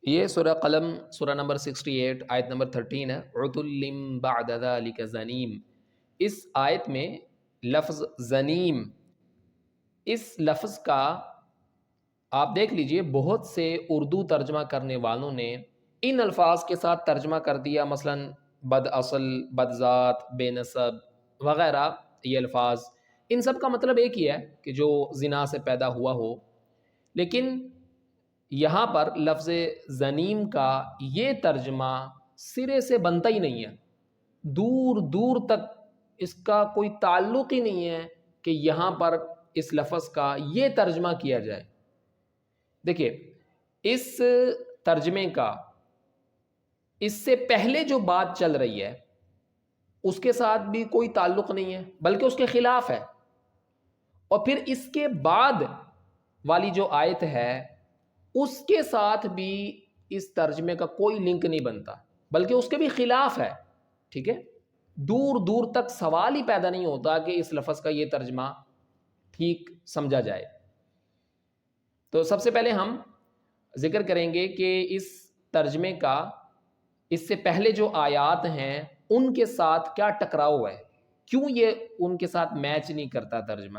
یہ سورہ قلم سورہ نمبر 68 آیت نمبر 13 ہے، عُتُلٍّ بَعْدَ ذَلِكَ زَنِيمٍ۔ اس آیت میں لفظ زنیم، اس لفظ کا آپ دیکھ لیجئے بہت سے اردو ترجمہ کرنے والوں نے ان الفاظ کے ساتھ ترجمہ کر دیا، مثلا بد اصل، بد ذات، بے نسب وغیرہ۔ یہ الفاظ ان سب کا مطلب ایک ہی ہے کہ جو زنا سے پیدا ہوا ہو، لیکن یہاں پر لفظ زنیم کا یہ ترجمہ سرے سے بنتا ہی نہیں ہے، دور دور تک اس کا کوئی تعلق ہی نہیں ہے کہ یہاں پر اس لفظ کا یہ ترجمہ کیا جائے۔ دیکھیے اس ترجمے کا اس سے پہلے جو بات چل رہی ہے اس کے ساتھ بھی کوئی تعلق نہیں ہے، بلکہ اس کے خلاف ہے، اور پھر اس کے بعد والی جو آیت ہے اس کے ساتھ بھی اس ترجمے کا کوئی لنک نہیں بنتا، بلکہ اس کے بھی خلاف ہے۔ ٹھیک ہے، دور دور تک سوال ہی پیدا نہیں ہوتا کہ اس لفظ کا یہ ترجمہ ٹھیک سمجھا جائے۔ تو سب سے پہلے ہم ذکر کریں گے کہ اس ترجمے کا اس سے پہلے جو آیات ہیں ان کے ساتھ کیا ٹکراؤ ہے، کیوں یہ ان کے ساتھ میچ نہیں کرتا ترجمہ،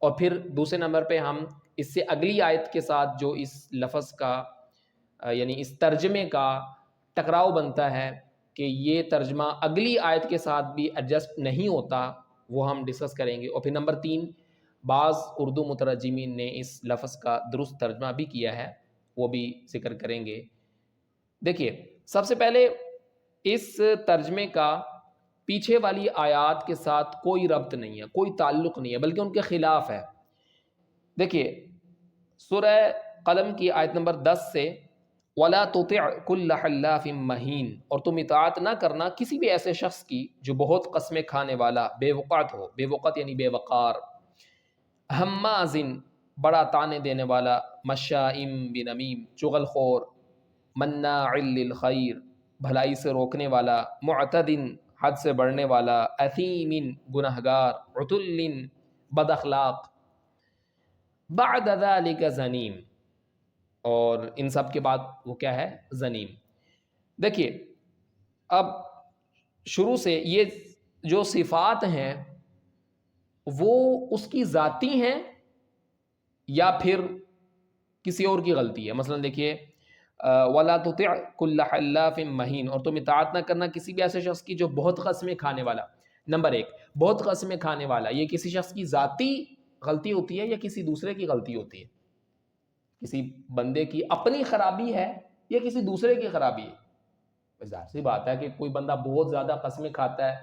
اور پھر دوسرے نمبر پہ ہم اس سے اگلی آیت کے ساتھ جو اس لفظ کا یعنی اس ترجمے کا ٹکراؤ بنتا ہے کہ یہ ترجمہ اگلی آیت کے ساتھ بھی ایڈجسٹ نہیں ہوتا، وہ ہم ڈسکس کریں گے۔ اور پھر نمبر 3، بعض اردو مترجمین نے اس لفظ کا درست ترجمہ بھی کیا ہے، وہ بھی ذکر کریں گے۔ دیکھیے سب سے پہلے اس ترجمے کا پیچھے والی آیات کے ساتھ کوئی ربط نہیں ہے، کوئی تعلق نہیں ہے، بلکہ ان کے خلاف ہے۔ دیکھیے سورہ قلم کی آیت نمبر 10 سے وَلَا تُطِعْ كُلَّ حَلَّافٍ مَّهِينٍ، اور تم اطاعت نہ کرنا کسی بھی ایسے شخص کی جو بہت قسمیں کھانے والا، بے وقعت ہو، بے وقعت یعنی بے وقار، ہمازن بڑا تانے دینے والا، مشائم بنمیم چغل خور، مناع للخیر بھلائی سے روکنے والا، معتدن حد سے بڑھنے والا، اثیم گنہگار، عتل بد اخلاق، بعد ذلك زنیم، اور ان سب کے بعد وہ کیا ہے؟ زنیم۔ دیکھیے اب شروع سے یہ جو صفات ہیں وہ اس کی ذاتی ہیں یا پھر کسی اور کی غلطی ہے۔ مثلا دیکھیے وَلَا تُطِعْ كُلَّ حَلَّافٍ مَّهِينٍ، اور تم اطاعت نہ کرنا کسی بھی ایسے شخص کی جو بہت قسمیں کھانے والا۔ نمبر 1، بہت قسمیں کھانے والا یہ کسی شخص کی ذاتی غلطی ہوتی ہے یا کسی دوسرے کی غلطی ہوتی ہے؟ کسی بندے کی اپنی خرابی ہے یا کسی دوسرے کی خرابی ہے؟ ظاہر سی بات ہے کہ کوئی بندہ بہت زیادہ قسمیں کھاتا ہے،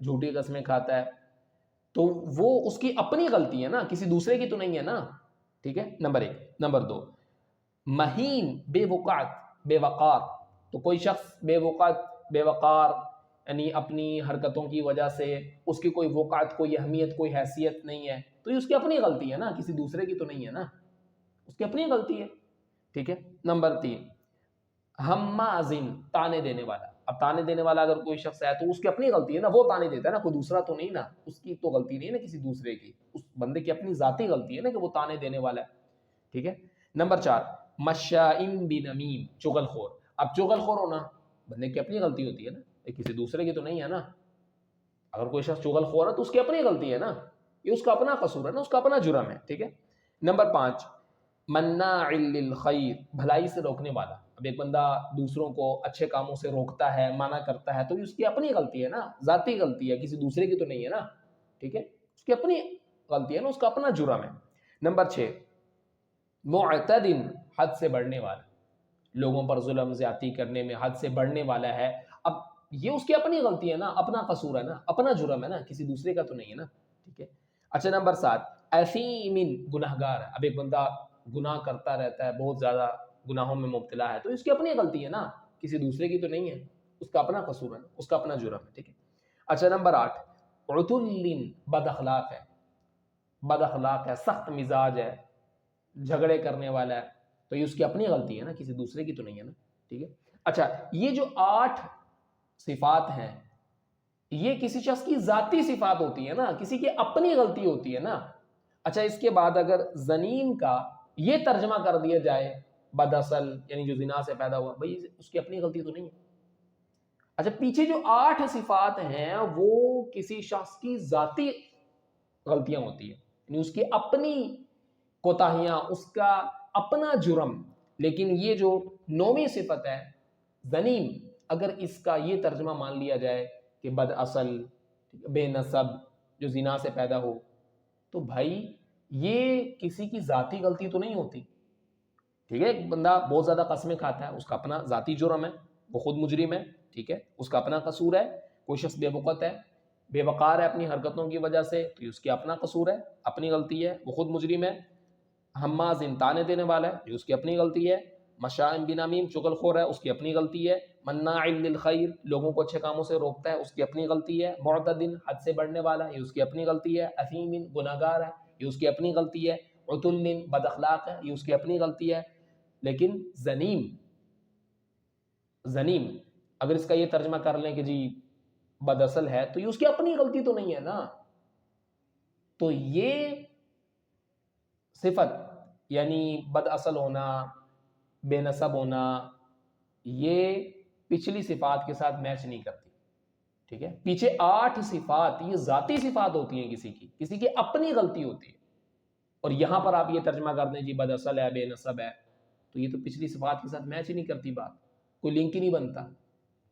جھوٹی قسمیں کھاتا ہے، تو وہ اس کی اپنی غلطی ہے نا، کسی دوسرے کی تو نہیں ہے نا۔ ٹھیک ہے، نمبر 1۔ نمبر 2، مہین بے وقعت، بے وقار، تو کوئی شخص بے وقعت، بے وقار یعنی اپنی حرکتوں کی وجہ سے اس کی کوئی وقعت، کوئی اہمیت، کوئی حیثیت نہیں ہے، تو یہ اس کی اپنی غلطی ہے نا، کسی دوسرے کی تو نہیں ہے نا، اس کی اپنی غلطی ہے۔ ٹھیک ہے، نمبر 3، ہمازن تانے دینے والا۔ اب تانے دینے والا اگر کوئی شخص ہے تو اس کی اپنی غلطی ہے نا، وہ تانے دیتا ہے نا، کوئی دوسرا تو نہیں نا، اس کی تو غلطی نہیں ہے نا کسی دوسرے کی، اس بندے کی اپنی ذاتی غلطی ہے نا کہ وہ تانے دینے والا ہے۔ ٹھیک ہے، نمبر 4، مشائم بنمیم چغل خور۔ اب چغل خور ہونا بندے کی اپنی غلطی ہوتی ہے نا، یہ کسی دوسرے کی تو نہیں ہے نا۔ اگر کوئی شخص چغل خور ہے تو اس کی اپنی غلطی ہے نا، یہ اس کا اپنا قصور ہے نا، اس کا اپنا جرم ہے۔ ٹھیک ہے، نمبر 5، مناع للخیر بھلائی سے روکنے والا۔ اب ایک بندہ دوسروں کو اچھے کاموں سے روکتا ہے، منع کرتا ہے، تو اس کی اپنی غلطی ہے نا، ذاتی غلطی ہے، کسی دوسرے کی تو نہیں ہے نا۔ ٹھیک ہے، اس کی اپنی غلطی ہے نا، اس کا اپنا جرم ہے۔ نمبر 6، معتدن حد سے بڑھنے والا، لوگوں پر ظلم زیادتی کرنے میں حد سے بڑھنے والا ہے۔ اب یہ اس کی اپنی غلطی ہے نا، اپنا قصور ہے نا، اپنا جرم ہے نا، کسی دوسرے کا تو نہیں ہے نا۔ ٹھیک ہے، اچھا نمبر 7، اثیم گنہگار ہے۔ اب ایک بندہ گناہ کرتا رہتا ہے، بہت زیادہ گناہوں میں مبتلا ہے، تو اس کی اپنی غلطی ہے نا، کسی دوسرے کی تو نہیں ہے، اس کا اپنا قصور ہے، اس کا اپنا جرم ہے۔ ٹھیک ہے، اچھا نمبر 8، عتل بد اخلاق ہے، بد اخلاق ہے، سخت مزاج ہے، جھگڑے کرنے والا ہے، تو یہ اس کی اپنی غلطی ہے نا، کسی دوسرے کی تو نہیں ہے نا۔ ٹھیک ہے، اچھا یہ جو 8 صفات ہیں یہ کسی شخص کی ذاتی صفات ہوتی ہے نا، کسی کی اپنی غلطی ہوتی ہے نا۔ اچھا اس کے بعد اگر زنیم کا یہ ترجمہ کر دیا جائے بد اصل یعنی جو زنا سے پیدا ہوا، بھائی اس کی اپنی غلطی تو نہیں ہے۔ اچھا پیچھے جو 8 صفات ہیں وہ کسی شخص کی ذاتی غلطیاں ہوتی ہیں، یعنی اس کی اپنی کوتاہیاں، اس کا اپنا جرم، لیکن یہ جو 9ویں صفت ہے ذنیم، اگر اس کا یہ ترجمہ مان لیا جائے کہ بد اصل، بے نسب، جو زنا سے پیدا ہو، تو بھائی یہ کسی کی ذاتی غلطی تو نہیں ہوتی، ٹھیک ہے؟ ایک بندہ بہت زیادہ قسمیں کھاتا ہے، اس کا اپنا ذاتی جرم ہے، وہ خود مجرم ہے، ٹھیک ہے، اس کا اپنا قصور ہے۔ کوئی شخص بے وقت ہے، بے وقار ہے اپنی حرکتوں کی وجہ سے، تو یہ اس کی اپنا قصور ہے، اپنی غلطی ہے، وہ خود مجرم ہے۔ حماز تانے دینے والا ہے، یہ اس کی اپنی غلطی ہے۔ مشائم بنامیم، چغل خور ہے، اس کی اپنی غلطی ہے۔ مناع للخیر، لوگوں کو اچھے کاموں سے روکتا ہے، اس کی اپنی غلطی ہے۔ معتد، حد سے بڑھنے والا، یہ اس کی اپنی غلطی ہے۔ اثیم، گناہگار ہے، یہ اس کی اپنی غلطی ہے۔ عتل، بد اخلاق ہے، یہ اس کی اپنی غلطی ہے۔ لیکن ذنیم، ذنیم اگر اس کا یہ ترجمہ کر لیں کہ جی بد اصل ہے، تو یہ اس کی اپنی غلطی تو نہیں ہے نا۔ تو یہ صفت یعنی بد اصل ہونا، بے نسب ہونا، یہ پچھلی صفات کے ساتھ میچ نہیں کرتی، ٹھیک ہے؟ پیچھے 8 صفات یہ ذاتی صفات ہوتی ہیں، کسی کی اپنی غلطی ہوتی ہے، اور یہاں پر آپ یہ ترجمہ کر دیں جی بد اصل ہے، بے نسب ہے، تو یہ تو پچھلی صفات کے ساتھ میچ ہی نہیں کرتی، بات کوئی لنک ہی نہیں بنتا،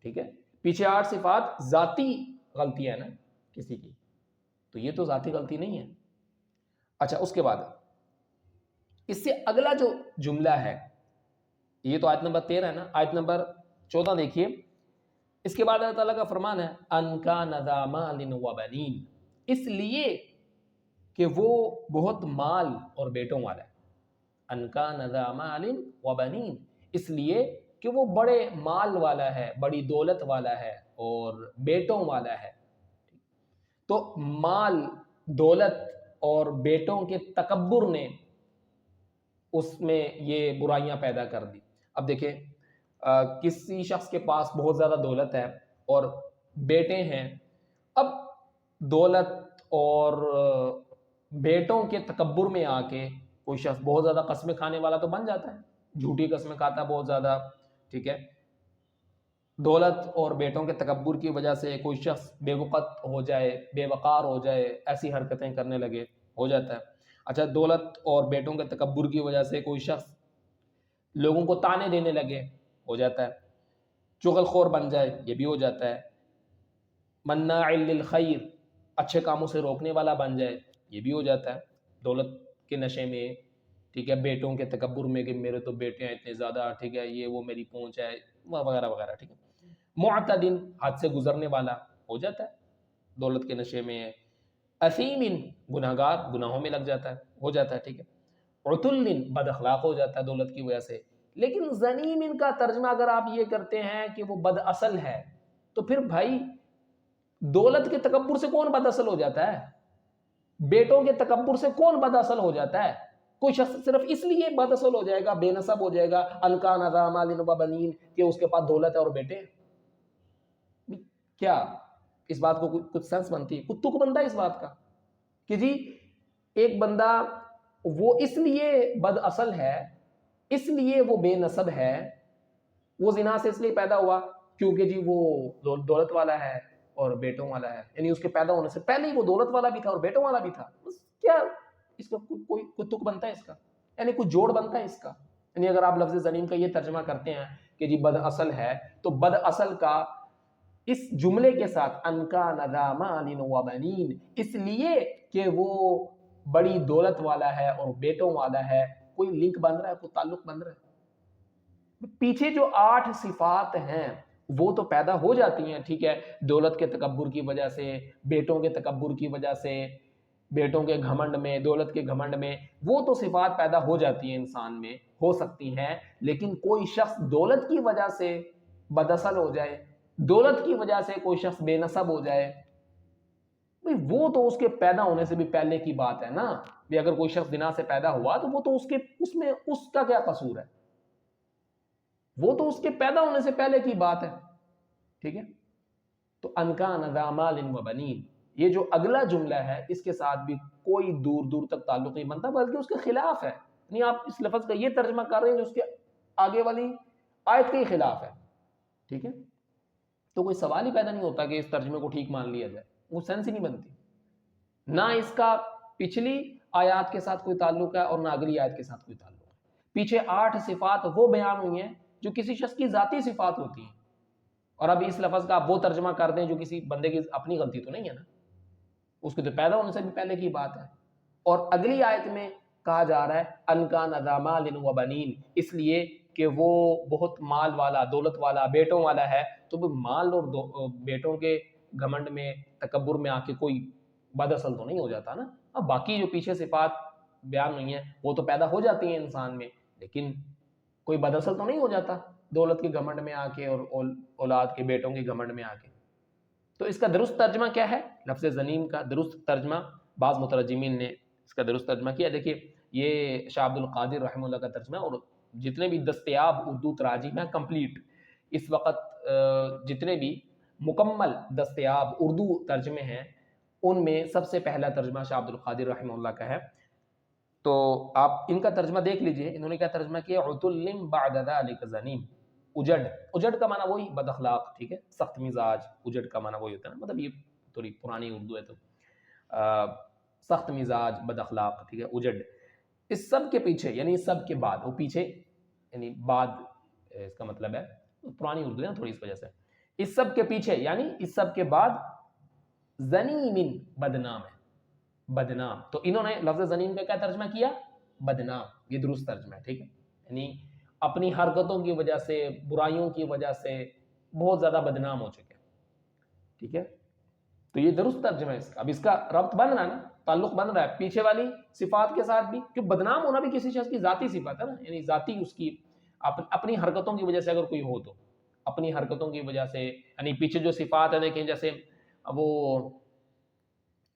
ٹھیک ہے؟ پیچھے 8 صفات ذاتی غلطی ہے نا کسی کی، تو یہ تو ذاتی غلطی نہیں ہے۔ اچھا اس کے بعد اس سے اگلا جو جملہ ہے، یہ تو آیت نمبر 13 ہے نا، آیت نمبر 14 دیکھیے، اس کے بعد اللہ تعالیٰ کا فرمان ہے ان کان ذا مال و بنین، اس لیے کہ وہ بہت مال اور بیٹوں والا ہے۔ ان کان ذا مال و بنین، اس لیے کہ وہ بڑے مال والا ہے، بڑی دولت والا ہے اور بیٹوں والا ہے۔ تو مال، دولت اور بیٹوں کے تکبر نے اس میں یہ برائیاں پیدا کر دی۔ اب دیکھیں کسی شخص کے پاس بہت زیادہ دولت ہے اور بیٹے ہیں، اب دولت اور بیٹوں کے تکبر میں آ کے کوئی شخص بہت زیادہ قسمیں کھانے والا تو بن جاتا ہے، جھوٹی قسمیں کھاتا ہے بہت زیادہ، ٹھیک ہے؟ دولت اور بیٹوں کے تکبر کی وجہ سے کوئی شخص بے وقت ہو جائے، بے وقار ہو جائے، ایسی حرکتیں کرنے لگے، ہو جاتا ہے۔ اچھا دولت اور بیٹوں کے تکبر کی وجہ سے کوئی شخص لوگوں کو تانے دینے لگے، ہو جاتا ہے۔ چغل خور بن جائے، یہ بھی ہو جاتا ہے۔ مناع للخیر، اچھے کاموں سے روکنے والا بن جائے، یہ بھی ہو جاتا ہے دولت کے نشے میں، ٹھیک ہے؟ بیٹوں کے تکبر میں کہ میرے تو بیٹے ہیں اتنے زیادہ، ٹھیک ہے، یہ وہ میری پونچھ ہے، وغیرہ وغیرہ، ٹھیک ہے؟ معتدن، حد سے گزرنے والا، ہو جاتا ہے دولت کے نشے میں۔ اثیم، گناہگار، گناہوں میں لگ جاتا ہے، ہو جاتا ہے، ٹھیک ہے؟ عتل، بد اخلاق ہو جاتا ہے دولت کی وجہ سے۔ لیکن ذنیم کا ترجمہ اگر آپ یہ کرتے ہیں کہ وہ بد اصل ہے، تو پھر بھائی دولت کے تکبر سے کون بد اصل ہو جاتا ہے؟ بیٹوں کے تکبر سے کون بد اصل ہو جاتا ہے؟ کوئی شخص صرف اس لیے بد اصل ہو جائے گا، بے نسب ہو جائے گا، ان کان ذا مال و بنین، کہ اس کے پاس دولت ہے اور بیٹے ہیں؟ کیا اس بات کو کچھ سینس بنتی ہے؟ کتوں کو بنتا ہے اس بات کا کہ جی ایک بندہ وہ اس لیے بد اصل ہے، اس لیے وہ بے نسب ہے، وہ زنا سے اس لیے پیدا ہوا کیونکہ جی وہ دولت والا ہے اور بیٹوں والا ہے، یعنی اس کے پیدا ہونے سے پہلے ہی وہ دولت والا بھی تھا اور بیٹوں والا بھی تھا، بس کیا اس کا کوئی تک بنتا ہے اس کا، یعنی کچھ جوڑ بنتا ہے اس کا؟ یعنی اگر آپ لفظ ذنیم کا یہ ترجمہ کرتے ہیں کہ جی بد اصل ہے، تو بد اصل کا اس جملے کے ساتھ ان کان ذا مال و بنین، اس لیے کہ وہ بڑی دولت والا ہے اور بیٹوں والا ہے، کوئی لنک بن رہا ہے، کوئی تعلق بن رہا ہے؟ پیچھے جو 8 صفات ہیں وہ تو پیدا ہو جاتی ہیں، ٹھیک ہے، دولت کے تکبر کی وجہ سے، بیٹوں کے تکبر کی وجہ سے، بیٹوں کے گھمنڈ میں، دولت کے گھمنڈ میں، وہ تو صفات پیدا ہو جاتی ہیں انسان میں، ہو سکتی ہیں، لیکن کوئی شخص دولت کی وجہ سے بد اصل ہو جائے، دولت کی وجہ سے کوئی شخص بے نسب ہو جائے، وہ تو اس کے پیدا ہونے سے بھی پہلے کی بات ہے نا۔ بھی اگر کوئی شخص زنا سے پیدا ہوا تو وہ تو اس میں اس کا کیا قصور ہے؟ وہ تو اس کے پیدا ہونے سے پہلے کی بات ہے، ٹھیک ہے؟ تو ان کان ذا مال و بنین، یہ جو اگلا جملہ ہے اس کے ساتھ بھی کوئی دور دور تک تعلق نہیں بنتا، بلکہ اس کے خلاف ہے، یعنی آپ اس لفظ کا یہ ترجمہ کر رہے ہیں جو اس کے آگے والی آیت کے خلاف ہے، ٹھیک ہے؟ تو کوئی سوال ہی پیدا نہیں ہوتا کہ اس ترجمے کو ٹھیک مان لیا جائے، وہ سینس ہی نہیں بنتی، نہ اس کا پچھلی آیات کے ساتھ کوئی تعلق ہے اور نہ اگلی آیت کے ساتھ کوئی تعلق ہے۔ پیچھے 8 صفات وہ بیان ہوئی ہیں جو کسی شخص کی ذاتی صفات ہوتی ہیں، اور اب اس لفظ کا آپ وہ ترجمہ کر دیں جو کسی بندے کی اپنی غلطی تو نہیں ہے نا، اس کے تو پیدا ہونے سے بھی پہلے کی بات ہے۔ اور اگلی آیت میں کہا جا رہا ہے ان کان ذا مال و بنین، اس لیے کہ وہ بہت مال والا، دولت والا، بیٹوں والا ہے، تو وہ مال اور بیٹوں کے گھمنڈ میں، تکبر میں آ کے کوئی بد اصل تو نہیں ہو جاتا نا۔ اب باقی جو پیچھے صفات بیان ہوئی ہیں وہ تو پیدا ہو جاتی ہیں انسان میں، لیکن کوئی بد اصل تو نہیں ہو جاتا دولت کے گھمنڈ میں آ کے اور اولاد کے، بیٹوں کے گھمنڈ میں آ کے۔ تو اس کا درست ترجمہ کیا ہے؟ لفظ ذنیم کا درست ترجمہ بعض مترجمین نے اس کا درست ترجمہ کیا، دیکھیے یہ شاہ عبد القادر رحمہ اللہ کا ترجمہ، اور جتنے بھی دستیاب اردو تراجم ہیں کمپلیٹ اس وقت، جتنے بھی مکمل دستیاب اردو ترجمے ہیں ان میں سب سے پہلا ترجمہ شاہ عبد القادر رحمہ اللہ کا ہے۔ تو آپ ان کا ترجمہ دیکھ لیجئے، انہوں نے کیا ترجمہ کیا، عتل بعد ذلک زنیم، اجڑ، اجڑ کا معنی وہی بد اخلاق، ٹھیک ہے، سخت مزاج، اجڑ کا معنی وہی ہوتا ہے نا، مطلب یہ تھوڑی پرانی اردو ہے تو سخت مزاج، بد اخلاق، ٹھیک ہے، اجڑ۔ اس سب کے پیچھے، یعنی اس سب کے بعد، وہ پیچھے یعنی بعد، اس کا مطلب ہے پرانی اردو ہے نا تھوڑی، اس وجہ سے اس سب کے پیچھے یعنی اس سب کے بعد زنیم، بدنام ہے، بدنام۔ تو انہوں نے لفظ زنیم کا کیا ترجمہ کیا؟ بدنام، یہ درست ترجمہ ہے، ٹھیک ہے، یعنی اپنی حرکتوں کی وجہ سے، برائیوں کی وجہ سے بہت زیادہ بدنام ہو چکے ہیں، ٹھیک ہے۔ تو یہ درست ترجمہ ہے اس کا۔ اب اس کا ربط بن رہا ہے نا، تعلق بن رہا ہے پیچھے والی صفات کے ساتھ بھی، کہ بدنام ہونا بھی کسی شخص کی ذاتی صفت ہے نا، یعنی ذاتی اس کی اپنی حرکتوں کی وجہ سے اگر کوئی ہو تو اپنی حرکتوں کی وجہ سے، یعنی پیچھے جو صفات ہے دیکھیں، جیسے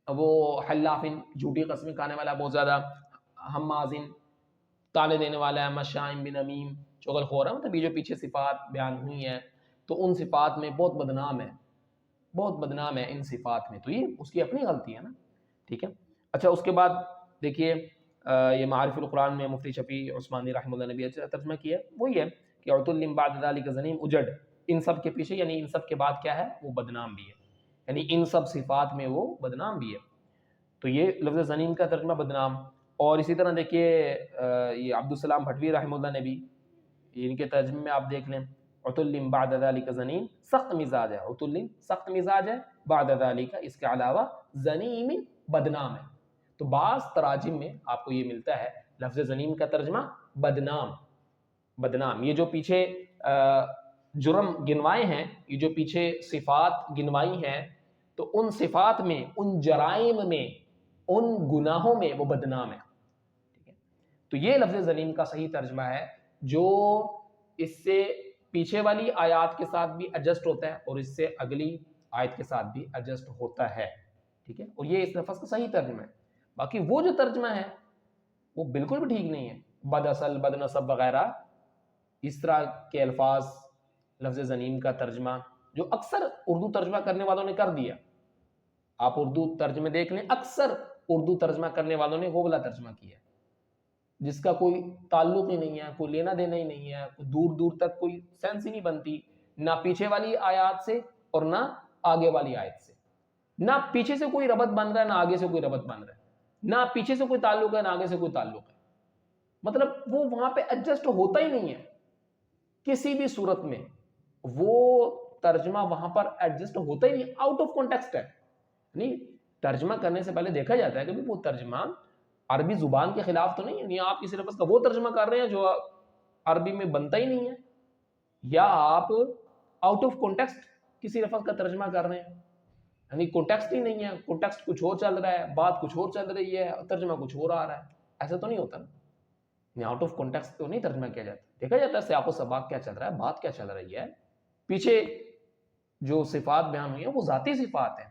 وہ حلافن، جھوٹی قسمیں کھانے والا بہت زیادہ، حمازن، تانے دینے والا ہے، مشائم بنمیم، چغل خور ہے، مطلب یہ جو پیچھے صفات بیان ہوئی ہیں تو ان صفات میں بہت بدنام ہے، بہت بدنام ہے ان صفات میں، تو یہ اس کی اپنی غلطی ہے نا، ٹھیک ہے۔ اچھا اس کے بعد دیکھیے یہ معارف القرآن میں مفتی شفیع عثمانی رحمہ اللہ نے بھی اچھا ترجمہ کیا ہے، وہی ہے کہ عتل بعد ذلک زنیم، اجڑ، ان سب کے پیچھے، یعنی ان سب کے بعد کیا ہے، وہ بدنام بھی ہے، یعنی ان سب صفات میں وہ بدنام بھی ہے۔ تو یہ لفظ زنیم کا ترجمہ بدنام۔ اور اسی طرح دیکھیے یہ عبدالسلام بھٹوی رحمہ اللہ نے بھی، ان کے ترجمے میں آپ دیکھ لیں، عتل بعد ذلک زنیم، سخت مزاج ہے، عتل سخت مزاج ہے، بعد ذلک اس کے علاوہ زنیم بدنام ہے۔ تو بعض تراجم میں آپ کو یہ ملتا ہے لفظ زنیم کا ترجمہ بدنام، بدنام۔ یہ جو پیچھے جرم گنوائے ہیں، یہ جو پیچھے صفات گنوائی ہیں، تو ان صفات میں، ان جرائم میں، ان گناہوں میں وہ بدنام ہے، ٹھیک ہے۔ تو یہ لفظ زنیم کا صحیح ترجمہ ہے جو اس سے پیچھے والی آیات کے ساتھ بھی ایڈجسٹ ہوتا ہے اور اس سے اگلی آیت کے ساتھ بھی ایڈجسٹ ہوتا ہے، ٹھیک ہے، اور یہ اس لفظ کا صحیح ترجمہ ہے۔ باقی وہ جو ترجمہ ہے وہ بالکل بھی ٹھیک نہیں ہے، بد اصل، بد نسب وغیرہ، اس طرح کے الفاظ لفظ زنیم کا ترجمہ جو اکثر اردو ترجمہ کرنے والوں نے کر دیا، آپ اردو ترجمے دیکھ لیں، اکثر اردو ترجمہ کرنے والوں نے وہ والا ترجمہ کیا ہے جس کا کوئی تعلق ہی نہیں ہے، کوئی لینا دینا ہی نہیں ہے، کوئی دور دور تک کوئی سینس ہی نہیں بنتی، نہ پیچھے والی آیات سے اور نہ آگے والی آیت سے، نہ پیچھے سے کوئی ربط بن رہا ہے نہ آگے سے کوئی ربط بن رہا ہے، نہ پیچھے سے کوئی تعلق ہے نہ آگے سے کوئی تعلق ہے، مطلب وہ وہاں پہ ایڈجسٹ ہوتا ہی نہیں ہے کسی بھی صورت میں، وہ ترجمہ وہاں پر ایڈجسٹ ہوتا ہی نہیں، آؤٹ آف کانٹیکسٹ ہے۔ نہیں، ترجمہ کرنے سے پہلے دیکھا جاتا ہے کہ وہ ترجمہ عربی زبان کے خلاف تو نہیں ہے، یا آپ کسی لفظ کا وہ ترجمہ کر رہے ہیں جو عربی میں بنتا ہی نہیں ہے، یا آپ آؤٹ آف کانٹیکسٹ کسی لفظ کا ترجمہ کر رہے ہیں، یعنی کانٹیکسٹ ہی نہیں ہے، کانٹیکسٹ کچھ اور چل رہا ہے، بات کچھ اور چل رہی ہے، ترجمہ کچھ اور آ رہا ہے، ایسا تو نہیں ہوتا نا، آؤٹ آف کانٹیکسٹ تو نہیں ترجمہ کیا جاتا، دیکھا جاتا ہے سیاق و سباق کیا چل رہا ہے، بات کیا چل رہی ہے، پیچھے جو صفات بیان ہوئی ہیں وہ ذاتی صفات ہیں،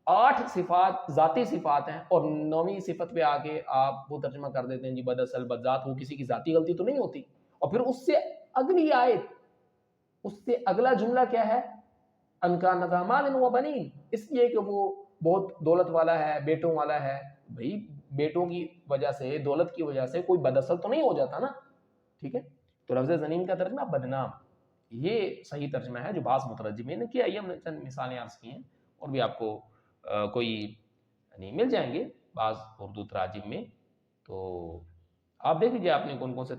8 صفات ذاتی صفات ہیں، اور 9ویں صفت پہ آ کے آپ وہ ترجمہ کر دیتے ہیں جی بد اصل، بد ذات، وہ کسی کی ذاتی غلطی تو نہیں ہوتی، اور پھر اس سے اگلی آیت، اس سے اگلا جملہ کیا ہے، ان کان ذا مال و بنین، اس لیے کہ وہ بہت دولت والا ہے، بیٹوں والا ہے، بھئی بیٹوں کی وجہ سے، دولت کی وجہ سے کوئی بد اصل تو نہیں ہو جاتا نا، ٹھیک ہے۔ تو لفظ زنیم کا ترجمہ بدنام، یہ صحیح ترجمہ ہے جو بعض مترجمین نے کیا. یہ ہم نے چند مثالیں عرض کی ہیں، اور بھی آپ کو کوئی یعنی مل جائیں گے بعض اردو تراجم میں. تو آپ دیکھ لیجیے آپ نے کون کون سے